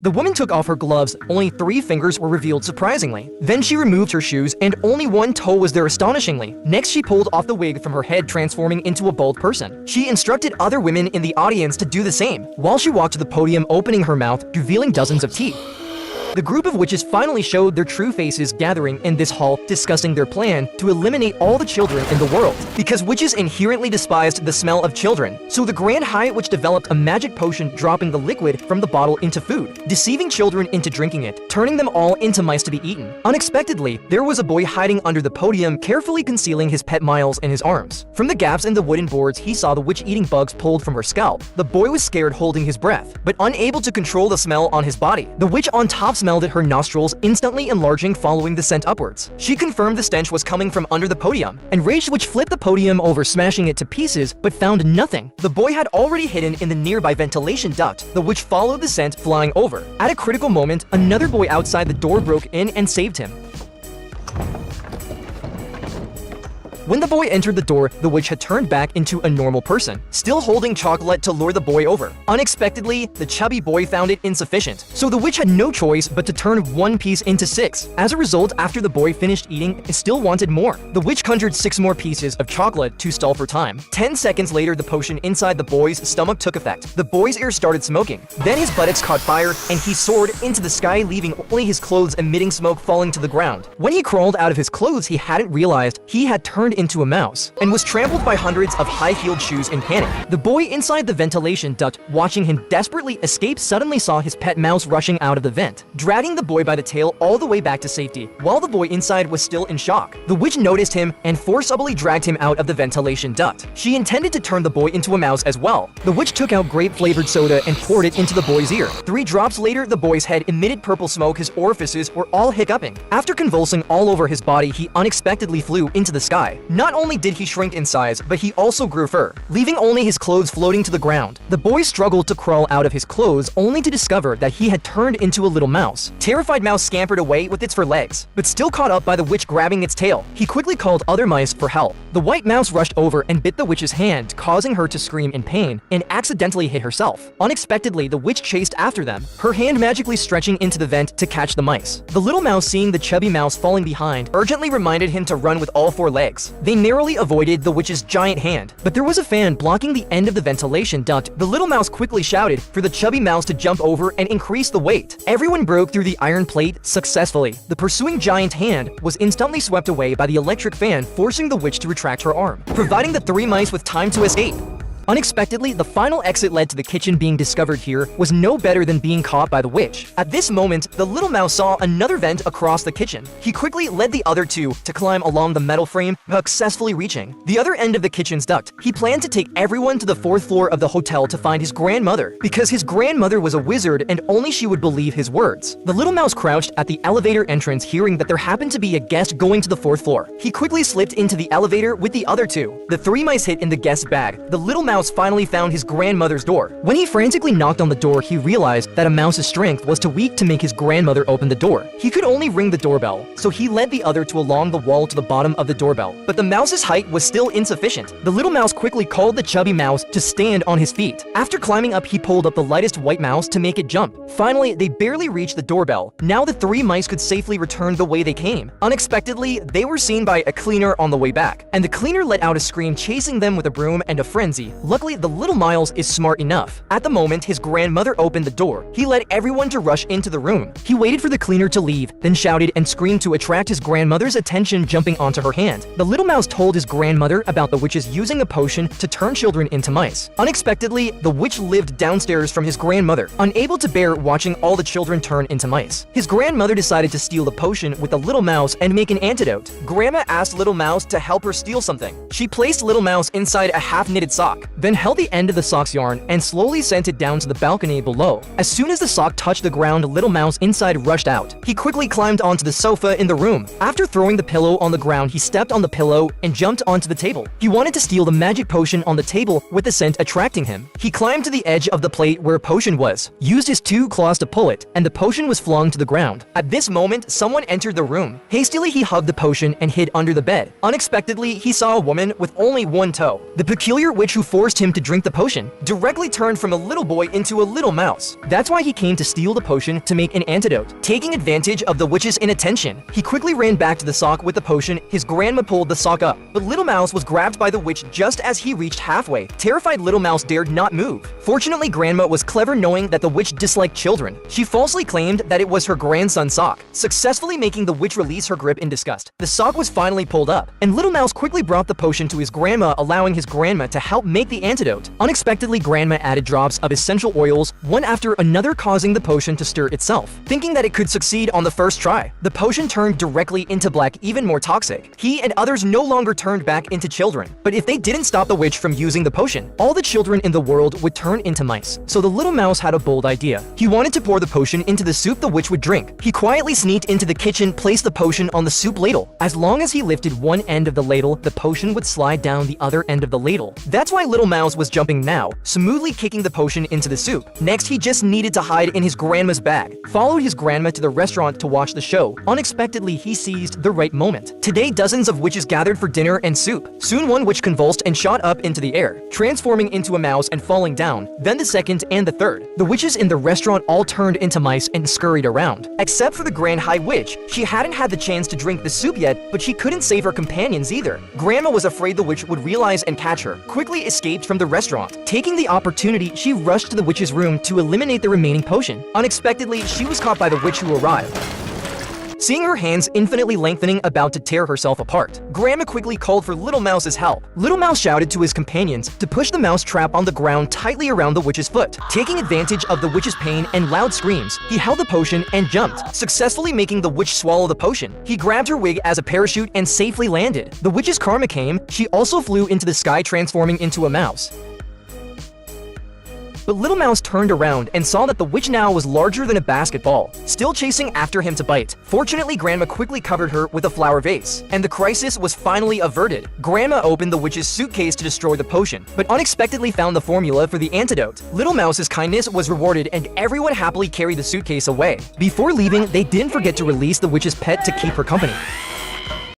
The woman took off her gloves, only 3 fingers were revealed surprisingly. Then she removed her shoes and only 1 toe was there astonishingly. Next she pulled off the wig from her head, transforming into a bald person. She instructed other women in the audience to do the same, while she walked to the podium opening her mouth, revealing dozens of teeth. The group of witches finally showed their true faces, gathering in this hall, discussing their plan to eliminate all the children in the world, because witches inherently despised the smell of children. So the Grand Hyatt Witch developed a magic potion, dropping the liquid from the bottle into food, deceiving children into drinking it, turning them all into mice to be eaten. Unexpectedly, there was a boy hiding under the podium, carefully concealing his pet Miles in his arms. From the gaps in the wooden boards, he saw the witch eating bugs pulled from her scalp. The boy was scared, holding his breath, but unable to control the smell on his body. The witch on top smelled at her nostrils, instantly enlarging following the scent upwards. She confirmed the stench was coming from under the podium. Enraged, witch flipped the podium over, smashing it to pieces, but found nothing. The boy had already hidden in the nearby ventilation duct. The witch followed the scent, flying over. At a critical moment, another boy outside the door broke in and saved him. When the boy entered the door, the witch had turned back into a normal person, still holding chocolate to lure the boy over. Unexpectedly, the chubby boy found it insufficient, so the witch had no choice but to turn 1 piece into 6. As a result, after the boy finished eating, it still wanted more. The witch conjured 6 more pieces of chocolate to stall for time. 10 seconds later, the potion inside the boy's stomach took effect. The boy's ear started smoking. Then his buttocks caught fire, and he soared into the sky, leaving only his clothes emitting smoke, falling to the ground. When he crawled out of his clothes, he hadn't realized he had turned into a mouse and was trampled by hundreds of high-heeled shoes in panic. The boy inside the ventilation duct, watching him desperately escape, suddenly saw his pet mouse rushing out of the vent, dragging the boy by the tail all the way back to safety, while the boy inside was still in shock. The witch noticed him and forcibly dragged him out of the ventilation duct. She intended to turn the boy into a mouse as well. The witch took out grape-flavored soda and poured it into the boy's ear. 3 drops later, the boy's head emitted purple smoke. His orifices were all hiccuping. After convulsing all over his body, he unexpectedly flew into the sky. Not only did he shrink in size, but he also grew fur, leaving only his clothes floating to the ground. The boy struggled to crawl out of his clothes, only to discover that he had turned into a little mouse. Terrified mouse scampered away with its fur legs, but still caught up by the witch grabbing its tail. He quickly called other mice for help. The white mouse rushed over and bit the witch's hand, causing her to scream in pain and accidentally hit herself. Unexpectedly, the witch chased after them, her hand magically stretching into the vent to catch the mice. The little mouse, seeing the chubby mouse falling behind, urgently reminded him to run with all 4 legs. They narrowly avoided the witch's giant hand, but there was a fan blocking the end of the ventilation duct. The little mouse quickly shouted for the chubby mouse to jump over and increase the weight. Everyone broke through the iron plate successfully. The pursuing giant hand was instantly swept away by the electric fan, forcing the witch to retract her arm, providing the 3 mice with time to escape. Unexpectedly, the final exit led to the kitchen. Being discovered here was no better than being caught by the witch. At this moment, the little mouse saw another vent across the kitchen. He quickly led the other 2 to climb along the metal frame, successfully reaching the other end of the kitchen's duct. He planned to take everyone to the 4th floor of the hotel to find his grandmother, because his grandmother was a wizard and only she would believe his words. The little mouse crouched at the elevator entrance, hearing that there happened to be a guest going to the 4th floor. He quickly slipped into the elevator with the other 2. The 3 mice hid in the guest's bag. The little mouse finally found his grandmother's door. When he frantically knocked on the door, he realized that a mouse's strength was too weak to make his grandmother open the door. He could only ring the doorbell, so he led the other 2 along the wall to the bottom of the doorbell. But the mouse's height was still insufficient. The little mouse quickly called the chubby mouse to stand on his feet. After climbing up, he pulled up the lightest white mouse to make it jump. Finally, they barely reached the doorbell. Now the 3 mice could safely return the way they came. Unexpectedly, they were seen by a cleaner on the way back, and the cleaner let out a scream, chasing them with a broom and a frenzy. Luckily, the little Miles is smart enough. At the moment his grandmother opened the door, he led everyone to rush into the room. He waited for the cleaner to leave, then shouted and screamed to attract his grandmother's attention, jumping onto her hand. The little mouse told his grandmother about the witches using a potion to turn children into mice. Unexpectedly, the witch lived downstairs from his grandmother, unable to bear watching all the children turn into mice. His grandmother decided to steal the potion with the little mouse and make an antidote. Grandma asked little mouse to help her steal something. She placed little mouse inside a half-knitted sock, then held the end of the sock's yarn and slowly sent it down to the balcony below. As soon as the sock touched the ground, little mouse inside rushed out. He quickly climbed onto the sofa in the room. After throwing the pillow on the ground, he stepped on the pillow and jumped onto the table. He wanted to steal the magic potion on the table, with the scent attracting him. He climbed to the edge of the plate where a potion was, used his 2 claws to pull it, and the potion was flung to the ground. At this moment, someone entered the room. Hastily, he hugged the potion and hid under the bed. Unexpectedly, he saw a woman with only 1 toe. The peculiar witch who forced forced him to drink the potion, directly turned from a little boy into a little mouse. That's why he came to steal the potion to make an antidote. Taking advantage of the witch's inattention, he quickly ran back to the sock with the potion. His grandma pulled the sock up, but Little Mouse was grabbed by the witch just as he reached halfway. Terrified Little Mouse dared not move. Fortunately, Grandma was clever, knowing that the witch disliked children. She falsely claimed that it was her grandson's sock, successfully making the witch release her grip in disgust. The sock was finally pulled up, and Little Mouse quickly brought the potion to his grandma, allowing his grandma to help make the antidote. Unexpectedly, Grandma added drops of essential oils, one after another, causing the potion to stir itself. Thinking that it could succeed on the first try, the potion turned directly into black, even more toxic. He and others no longer turned back into children. But if they didn't stop the witch from using the potion, all the children in the world would turn into mice. So the little mouse had a bold idea. He wanted to pour the potion into the soup the witch would drink. He quietly sneaked into the kitchen, placed the potion on the soup ladle. As long as he lifted one end of the ladle, the potion would slide down the other end of the ladle. That's why Little Mouse was jumping now, smoothly kicking the potion into the soup. Next, he just needed to hide in his grandma's bag. Followed his grandma to the restaurant to watch the show. Unexpectedly, he seized the right moment. Today, dozens of witches gathered for dinner and soup. Soon one witch convulsed and shot up into the air, transforming into a mouse and falling down, then the second and the third. The witches in the restaurant all turned into mice and scurried around. Except for the Grand High Witch. She hadn't had the chance to drink the soup yet, but she couldn't save her companions either. Grandma was afraid the witch would realize and catch her, quickly escaped from the restaurant. Taking the opportunity, she rushed to the witch's room to eliminate the remaining potion. Unexpectedly, she was caught by the witch who arrived. Seeing her hands infinitely lengthening, about to tear herself apart, Grandma quickly called for Little Mouse's help. Little Mouse shouted to his companions to push the mouse trap on the ground tightly around the witch's foot. Taking advantage of the witch's pain and loud screams, he held the potion and jumped, successfully making the witch swallow the potion. He grabbed her wig as a parachute and safely landed. The witch's karma came. She also flew into the sky, transforming into a mouse. But Little Mouse turned around and saw that the witch now was larger than a basketball, still chasing after him to bite. Fortunately, Grandma quickly covered her with a flower vase, and the crisis was finally averted. Grandma opened the witch's suitcase to destroy the potion, but unexpectedly found the formula for the antidote. Little Mouse's kindness was rewarded, and everyone happily carried the suitcase away. Before leaving, they didn't forget to release the witch's pet to keep her company.